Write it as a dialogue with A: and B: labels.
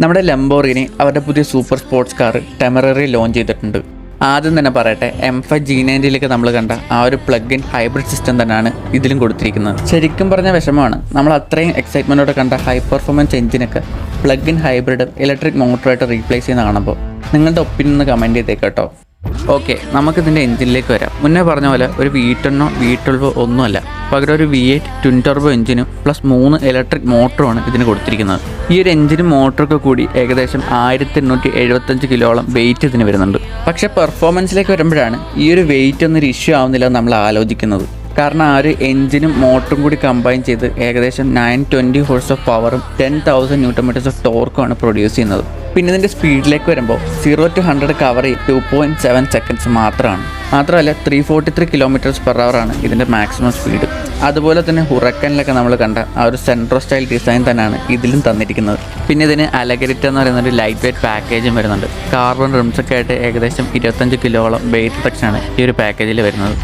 A: നമ്മുടെ ലംബോർഗിനി അവരുടെ പുതിയ സൂപ്പർ സ്പോർട്സ് കാർ ടെമററി ലോഞ്ച് ചെയ്തിട്ടുണ്ട്. ആദ്യം തന്നെ പറയട്ടെ, M5 G90 നമ്മൾ കണ്ട ആ ഒരു പ്ലഗ് ഇൻ ഹൈബ്രിഡ് സിസ്റ്റം തന്നെയാണ് ഇതിലും കൊടുത്തിരിക്കുന്നത്. ശരിക്കും പറഞ്ഞ വിഷമമാണ്, നമ്മൾ അത്രയും എക്സൈറ്റ്മെൻറ്റോടെ കണ്ട ഹൈ പെർഫോമൻസ് എഞ്ചിനൊക്കെ പ്ലഗ് ഇൻ ഹൈബ്രിഡ് ഇലക്ട്രിക് മോട്ടറായിട്ട് റീപ്ലേസ് ചെയ്യുന്ന കാണുമ്പോൾ നിങ്ങളുടെ ഒപ്പീനിയൻ കമൻറ്റ് ചെയ്തേട്ടോ. ഓക്കെ, നമുക്കിതിൻ്റെ എഞ്ചിനിലേക്ക് വരാം. മുന്നേ പറഞ്ഞ പോലെ ഒരു V10 V12 ഒന്നുമല്ല, പകരം ഒരു V8 ട്വിൻ ടർബോ എഞ്ചിനും പ്ലസ് 3 ഇലക്ട്രിക് മോട്ടറുമാണ് ഇതിന് കൊടുത്തിരിക്കുന്നത്. ഈ ഒരു എഞ്ചിനും മോട്ടറൊക്കെ കൂടി ഏകദേശം 1875 കിലോളം വെയിറ്റ് ഇതിന് വരുന്നുണ്ട്. പക്ഷേ പെർഫോമൻസിലേക്ക് വരുമ്പോഴാണ് ഈ ഒരു വെയിറ്റ് ഒന്നൊരു ഇഷ്യൂ ആവുന്നില്ല നമ്മൾ ആലോചിക്കുന്നത്. കാരണം ആ ഒരു എഞ്ചിനും മോട്ടറും കൂടി കമ്പൈൻ ചെയ്ത് ഏകദേശം 920 ഹോഴ്സ് ഓഫ് പവറും 10,000 Nm ഓഫ് ടോർക്കുമാണ് പ്രൊഡ്യൂസ് ചെയ്യുന്നത്. പിന്നെ ഇതിൻ്റെ സ്പീഡിലേക്ക് വരുമ്പോൾ 0 to 100 കവർ 2.7 സെക്കൻഡ്സ് മാത്രമാണ്. മാത്രമല്ല 343 km/h ആണ് ഇതിൻ്റെ മാക്സിമം സ്പീഡ്. അതുപോലെ തന്നെ ഹുറക്കനിലൊക്കെ നമ്മൾ കണ്ട ആ ഒരു സെൻട്രോ സ്റ്റൈൽ ഡിസൈൻ തന്നെയാണ് ഇതിലും തന്നിരിക്കുന്നത്. പിന്നെ ഇതിന് അലഗരിറ്റ എന്ന് പറയുന്ന ഒരു ലൈറ്റ് വെയ്റ്റ് പാക്കേജും വരുന്നുണ്ട്. കാർബൺ റിംസൊക്കെ ആയിട്ട് ഏകദേശം 25 കിലോളം വെയിറ്റ് റിഡക്ഷനാണ് ഈ ഒരു പാക്കേജിൽ വരുന്നത്.